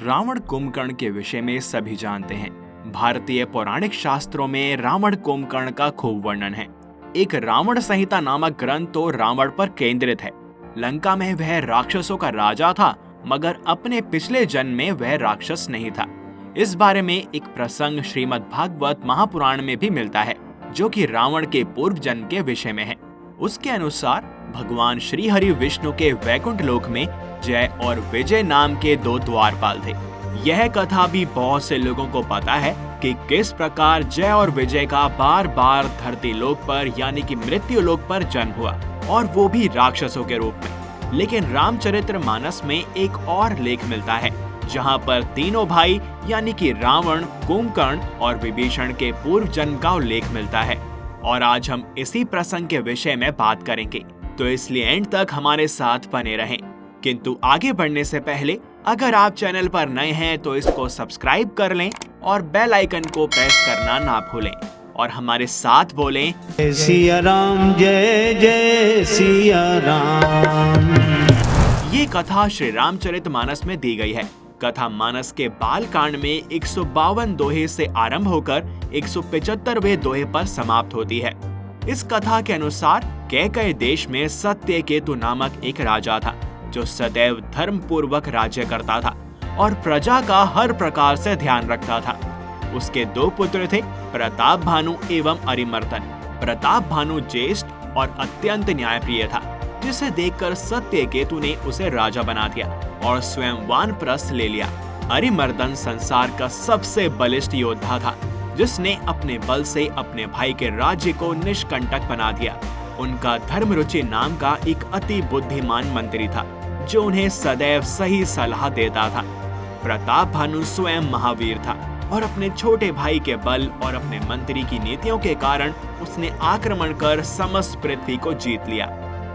रावण कुंभकर्ण के विषय में सभी जानते हैं। भारतीय पौराणिक शास्त्रों में रावण कुंभकर्ण का खूब वर्णन है। एक रावण संहिता नामक ग्रंथ तो रावण पर केंद्रित है। लंका में वह राक्षसों का राजा था, मगर अपने पिछले जन्म में वह राक्षस नहीं था। इस बारे में एक प्रसंग श्रीमद् भागवत महापुराण में भी मिलता है, जो कि रावण के पूर्व जन्म के विषय में है। उसके अनुसार भगवान श्री हरि विष्णु के वैकुंठ लोक में जय और विजय नाम के दो द्वारपाल थे। यह कथा भी बहुत से लोगों को पता है कि किस प्रकार जय और विजय का बार बार धरती लोक पर यानी कि मृत्यु लोक पर जन्म हुआ, और वो भी राक्षसों के रूप में। लेकिन रामचरितमानस में एक और लेख मिलता है, जहाँ पर तीनों भाई यानी कि रावण, कुंभकर्ण और विभीषण के पूर्व जन्म का उल्लेख मिलता है। और आज हम इसी प्रसंग के विषय में बात करेंगे, तो इसलिए एंड तक हमारे साथ बने रहें। किंतु आगे बढ़ने से पहले अगर आप चैनल पर नए हैं तो इसको सब्सक्राइब कर लें और बेल आइकन को प्रेस करना ना भूलें और हमारे साथ बोलें जय सिया राम, जय जय सिया राम। ये कथा श्री रामचरितमानस में दी गई है। कथा मानस के बाल कांड में 152 दोहे से आरंभ होकर 175वें दोहे पर समाप्त होती है। इस कथा के अनुसार कैकय देश में सत्यकेतु नामक एक राजा था, जो सदैव धर्म पूर्वक राज्य करता था और प्रजा का हर प्रकार से ध्यान रखता था। उसके दो पुत्र थे, प्रताप भानु एवं अरिमर्दन। प्रताप भानु ज्येष्ठ और अत्यंत न्यायप्रिय था, जिसे देखकर सत्यकेतु ने उसे राजा बना दिया और स्वयं वानप्रस्थ ले लिया। अरिमर्दन संसार का सबसे बलिष्ठ योद्धा था, जिसने अपने बल से अपने भाई के राज्य को निष्कंटक बना दिया। उनका धर्मरुचि नाम का एक अति बुद्धिमान मंत्री था, जो उन्हें सदैव सही सलाह देता था। प्रताप भानु स्वयं महावीर था और अपने छोटे भाई के बल और अपने मंत्री की नीतियों के कारण उसने आक्रमण कर समस्त पृथ्वी को जीत लिया।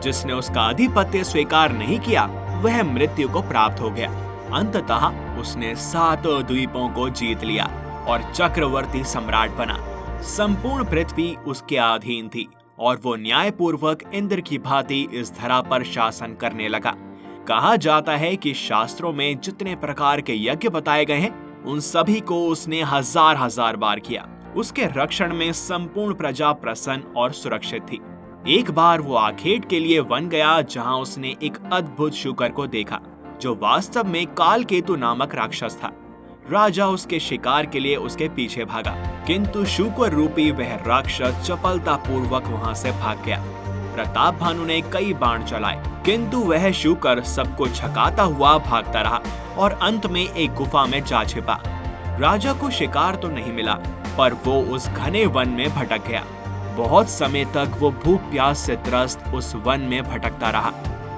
जिसने उसका आधिपत्य स्वीकार नहीं किया, वह मृत्यु को प्राप्त हो गया। अंततः उसने 7 द्वीपों को जीत लिया और चक्रवर्ती सम्राट बना। संपूर्ण पृथ्वी उसके अधीन थी और वो न्यायपूर्वक इंद्र की भांति इस धरा पर शासन करने लगा। कहा जाता है कि शास्त्रों में जितने प्रकार के यज्ञ बताए गए हैं, उन सभी को उसने हजार हजार बार किया। उसके रक्षण में संपूर्ण प्रजा प्रसन्न और सुरक्षित थी। एक बार वो आखेट के लिए वन गया, जहां उसने एक अद्भुत शूकर को देखा, जो वास्तव में कालकेतु नामक राक्षस था। राजा उसके शिकार के लिए उसके पीछे भागा, किंतु शूकर रूपी वह राक्षस चपलता पूर्वक वहां से भाग गया। प्रताप भानु ने कई बाण चलाए, किंतु वह शूकर सबको छकाता हुआ भागता रहा और अंत में एक गुफा में जा छिपा। राजा को शिकार तो नहीं मिला, पर वो उस घने वन में भटक गया। बहुत समय तक वो भूख प्यास से त्रस्त उस वन में भटकता रहा।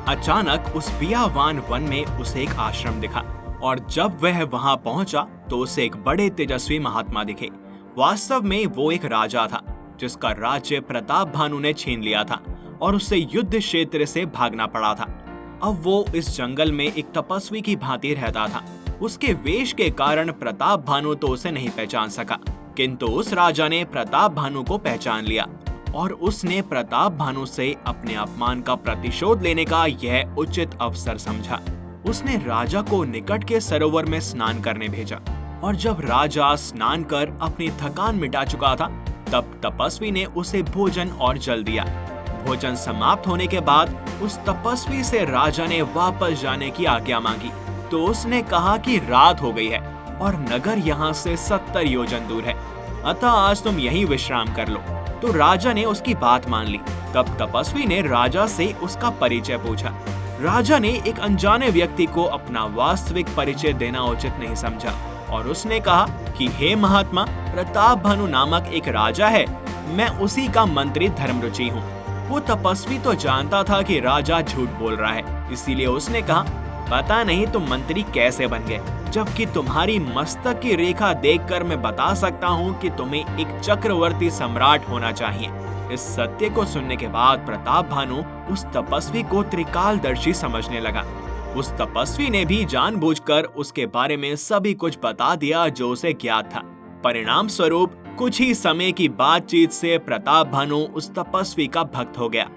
अचानक उस बियावान वन में उसे एक आश्रम दिखा, और जब वह वहां पहुंचा तो उसे एक बड़े तेजस्वी महात्मा दिखे। वास्तव में वो एक राजा था, जिसका राज्य प्रताप भानु ने छीन लिया था और उसे युद्ध क्षेत्र से भागना पड़ा था। अब वो इस जंगल में एक तपस्वी की भांति रहता था। उसके वेश के कारण प्रताप भानु तो उसे नहीं पहचान सका, किंतु उस राजा ने प्रताप भानु को पहचान लिया और उसने प्रताप भानु से अपने अपमान का प्रतिशोध लेने का यह उचित अवसर समझा। उसने राजा को निकट के सरोवर में स्नान करने भेजा, और जब राजा स्नान कर अपनी थकान मिटा चुका था, तब तपस्वी ने उसे भोजन और जल दिया। भोजन समाप्त होने के बाद उस तपस्वी से राजा ने वापस जाने की आज्ञा मांगी, तो उसने कहा कि रात हो गई है और नगर यहाँ से 70 योजन दूर है, अतः आज तुम यहीं विश्राम कर लो। तो राजा ने उसकी बात मान ली। तब तपस्वी ने राजा से उसका परिचय पूछा। राजा ने एक अनजाने व्यक्ति को अपना वास्तविक परिचय देना उचित नहीं समझा और उसने कहा कि हे महात्मा, प्रताप भानु नामक एक राजा है, मैं उसी का मंत्री धर्मरुचि हूँ। वो तपस्वी तो जानता था कि राजा झूठ बोल रहा है, इसीलिए उसने कहा, पता नहीं तुम मंत्री कैसे बन गए, जबकि तुम्हारी मस्तक की रेखा देखकर मैं बता सकता हूँ कि तुम्हें एक चक्रवर्ती सम्राट होना चाहिए। इस सत्य को सुनने के बाद प्रताप भानु उस तपस्वी को त्रिकालदर्शी समझने लगा। उस तपस्वी ने भी जानबूझकर उसके बारे में सभी कुछ बता दिया जो उसे ज्ञात था। परिणाम स्वरूप कुछ ही समय की बातचीत से प्रताप भानु उस तपस्वी का भक्त हो गया।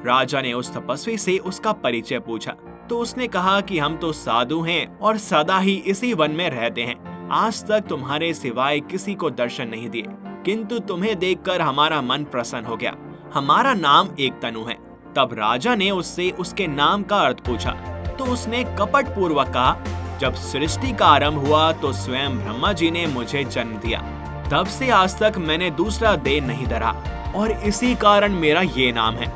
राजा ने उस तपस्वी से उसका परिचय पूछा, तो उसने कहा कि हम तो साधु हैं और सदा ही इसी वन में रहते हैं। आज तक तुम्हारे सिवाय किसी को दर्शन नहीं दिए, किंतु तुम्हें देखकर हमारा मन प्रसन्न हो गया। हमारा नाम एक तनु है। तब राजा ने उससे उसके नाम का अर्थ पूछा, तो उसने कपट पूर्वक कहा, जब सृष्टि का आरंभ हुआ तो स्वयं ब्रह्मा जी ने मुझे जन्म दिया। तब से आज तक मैंने दूसरा देह नहीं धरा और इसी कारण मेरा ये नाम है।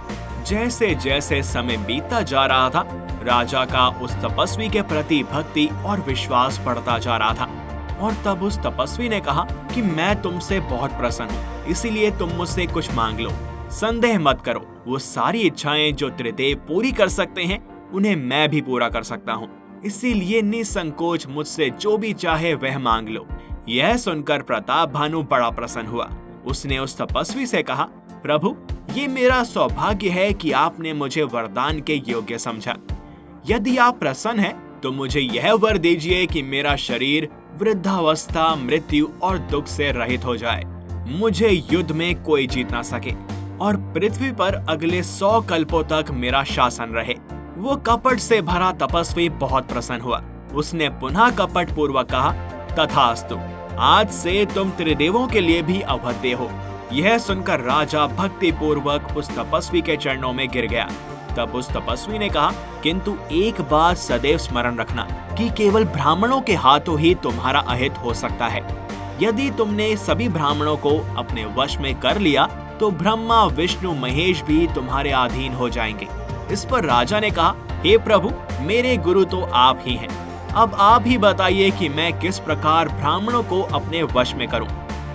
जैसे जैसे समय बीतता जा रहा था, राजा का उस तपस्वी के प्रति भक्ति और विश्वास बढ़ता जा रहा था। और तब उस तपस्वी ने कहा कि मैं तुमसे बहुत प्रसन्न हूँ, इसीलिए तुम मुझसे कुछ मांग लो। संदेह मत करो, वो सारी इच्छाएं जो त्रिदेव पूरी कर सकते हैं, उन्हें मैं भी पूरा कर सकता हूँ। इसीलिए निसंकोच मुझसे जो भी चाहे वह मांग लो। यह सुनकर प्रताप भानु बड़ा प्रसन्न हुआ। उसने उस तपस्वी से कहा, प्रभु, ये मेरा सौभाग्य है कि आपने मुझे वरदान के योग्य समझा। यदि आप प्रसन्न हैं, तो मुझे यह वर दीजिए कि मेरा शरीर वृद्धावस्था, मृत्यु और दुख से रहित हो जाए। मुझे युद्ध में कोई जीत ना सके और पृथ्वी पर अगले 100 कल्पों तक मेरा शासन रहे। वो कपट से भरा तपस्वी बहुत प्रसन्न हुआ। उसने पुनः कपट पूर्वक कहा, तथास्तु, आज से तुम त्रिदेवों के लिए भी अवध्य हो। यह सुनकर राजा भक्ति पूर्वक उस तपस्वी के चरणों में गिर गया। तब उस तपस्वी ने कहा, किंतु एक बात सदैव स्मरण रखना कि केवल ब्राह्मणों के हाथों ही तुम्हारा अहित हो सकता है। यदि तुमने सभी ब्राह्मणों को अपने वश में कर लिया तो ब्रह्मा, विष्णु, महेश भी तुम्हारे अधीन हो जाएंगे। इस पर राजा ने कहा, हे प्रभु, मेरे गुरु तो आप ही हैं। अब आप ही बताइए कि मैं किस प्रकार ब्राह्मणों को अपने वश में करूं।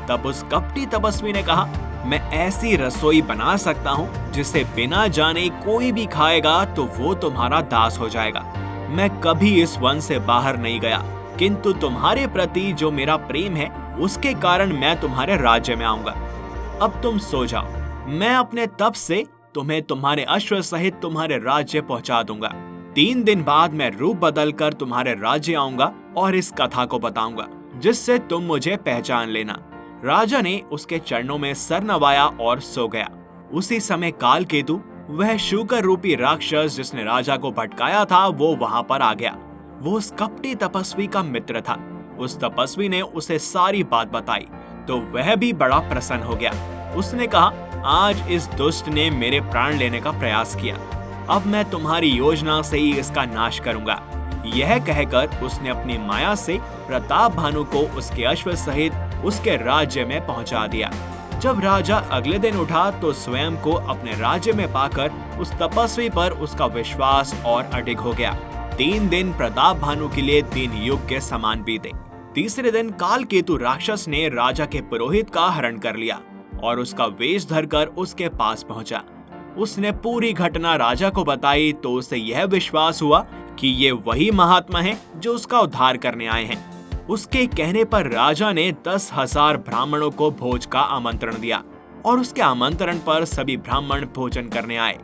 तब उस कपटी तपस्वी ने कहा, मैं ऐसी रसोई बना सकता हूँ जिसे बिना जाने कोई भी खाएगा तो वो तुम्हारा दास हो जाएगा। मैं कभी इस वन से बाहर नहीं गया, किंतु तुम्हारे प्रति जो मेरा प्रेम है उसके कारण मैं तुम्हारे राज्य में आऊंगा। अब तुम सो जाओ, मैं अपने तप से तुम्हें तुम्हारे अश्व सहित तुम्हारे राज्य पहुंचा दूंगा। 3 दिन बाद मैं रूप बदलकर तुम्हारे राज्य आऊंगा और इस कथा को बताऊंगा, जिससे तुम मुझे पहचान लेना। राजा ने उसके चरणों में सर नवाया और सो गया। उसी समय कालकेतु, वह शूकर रूपी राक्षस जिसने राजा को भटकाया था, वो वहां पर आ गया। वो उस कपटी तपस्वी का मित्र था। उस तपस्वी ने उसे सारी बात बताई तो वह भी बड़ा प्रसन्न हो गया। उसने कहा, आज इस दुष्ट ने मेरे प्राण लेने का प्रयास किया, अब मैं तुम्हारी योजना से ही इसका नाश करूंगा। यह कहकर उसने अपनी माया से प्रताप भानु को उसके अश्व सहित उसके राज्य में पहुंचा दिया। जब राजा अगले दिन उठा तो स्वयं को अपने राज्य में पाकर उस तपस्वी पर उसका विश्वास और अडिग हो गया। 3 दिन प्रताप भानु के लिए 3 युग के समान बीते। तीसरे दिन कालकेतु राक्षस ने राजा के पुरोहित का हरण कर लिया और उसका वेश धरकर उसके पास पहुंचा। उसने पूरी घटना राजा को बताई तो उसे यह विश्वास हुआ कि ये वही महात्मा हैं जो उसका उद्धार करने आए हैं। उसके कहने पर राजा ने 10,000 ब्राह्मणों को भोज का आमंत्रण दिया और उसके आमंत्रण पर सभी ब्राह्मण भोजन करने आए।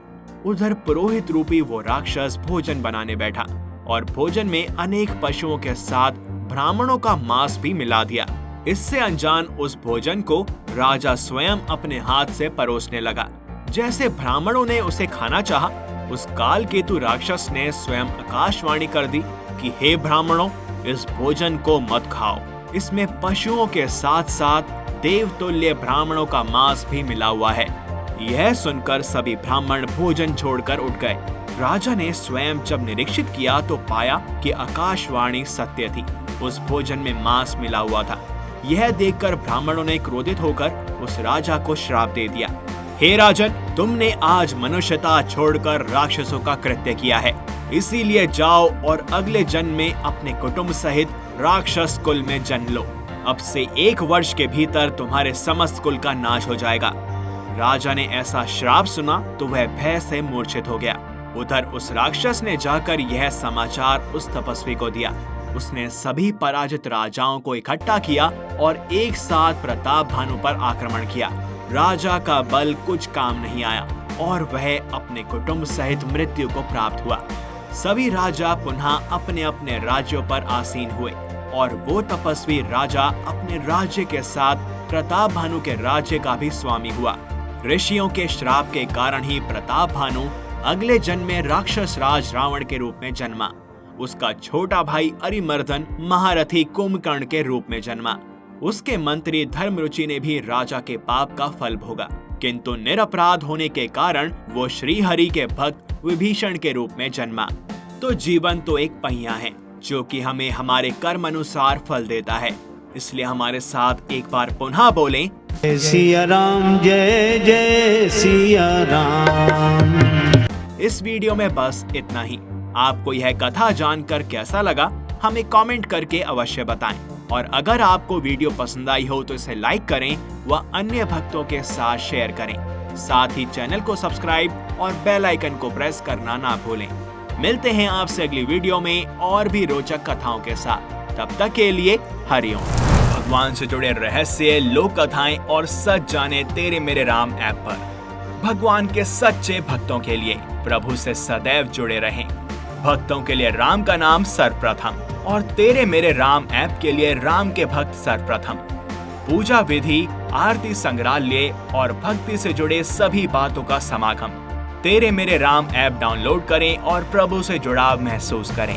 उधर पुरोहित रूपी वो राक्षस भोजन बनाने बैठा और भोजन में अनेक पशुओं के साथ ब्राह्मणों का मांस भी मिला दिया। इससे अनजान उस भोजन को राजा स्वयं अपने हाथ से परोसने लगा। जैसे ब्राह्मणों ने उसे खाना चाहा, उस कालकेतु राक्षस ने स्वयं आकाशवाणी कर दी कि हे ब्राह्मणों, इस भोजन को मत खाओ, इसमें पशुओं के साथ साथ देवतुल्य ब्राह्मणों का मांस भी मिला हुआ है। यह सुनकर सभी ब्राह्मण भोजन छोड़कर उठ गए। राजा ने स्वयं जब निरीक्षित किया तो पाया कि आकाशवाणी सत्य थी, उस भोजन में मांस मिला हुआ था। यह देखकर ब्राह्मणों ने क्रोधित होकर उस राजा को श्राप दे दिया, हे राजन, तुमने आज मनुष्यता छोड़कर राक्षसों का कृत्य किया है, इसीलिए जाओ और अगले जन्म में अपने कुटुंब सहित राक्षस कुल में जन्म लो। अब से 1 वर्ष के भीतर तुम्हारे समस्त कुल का नाश हो जाएगा। राजा ने ऐसा श्राप सुना तो वह भय से मूर्छित हो गया। उधर उस राक्षस ने जाकर यह समाचार उस तपस्वी को दिया। उसने सभी पराजित राजाओं को इकट्ठा किया और एक साथ प्रताप भानु पर आक्रमण किया। राजा का बल कुछ काम नहीं आया और वह अपने कुटुंब सहित मृत्यु को प्राप्त हुआ। सभी राजा पुनः अपने अपने राज्यों पर आसीन हुए और वो तपस्वी राजा अपने राज्य के साथ प्रताप भानु के राज्य का भी स्वामी हुआ। ऋषियों के श्राप के कारण ही प्रताप भानु अगले जन्म में राक्षस राज रावण के रूप में जन्मा। उसका छोटा भाई अरिमर्दन महारथी कुंभकर्ण के रूप में जन्मा। उसके मंत्री धर्मरुचि ने भी राजा के पाप का फल भोगा, किंतु निरपराध होने के कारण वो श्रीहरि के भक्त विभीषण के रूप में जन्मा। तो जीवन तो एक पहिया है जो कि हमें हमारे कर्म अनुसार फल देता है। इसलिए हमारे साथ एक बार पुनः बोलें, जय सिया राम, जय जय सिया राम। इस वीडियो में बस इतना ही। आपको यह कथा जानकर कैसा लगा हमें कमेंट करके अवश्य बताएं। और अगर आपको वीडियो पसंद आई हो तो इसे लाइक करें व अन्य भक्तों के साथ शेयर करें। साथ ही चैनल को सब्सक्राइब और बेल आइकन को प्रेस करना ना भूलें। मिलते हैं आपसे अगली वीडियो में और भी रोचक कथाओं के साथ। तब तक के लिए हरिओम। भगवान से जुड़े रहस्य, लोक कथाएं और सच जाने तेरे मेरे राम ऐप पर। भगवान के सच्चे भक्तों के लिए प्रभु से सदैव जुड़े रहें। भक्तों के लिए राम का नाम सर्वप्रथम और तेरे मेरे राम ऐप के लिए राम के भक्त सर्वप्रथम। पूजा विधि, आरती संग्रहालय और भक्ति से जुड़े सभी बातों का समागम। तेरे मेरे राम ऐप डाउनलोड करें और प्रभु से जुड़ाव महसूस करें।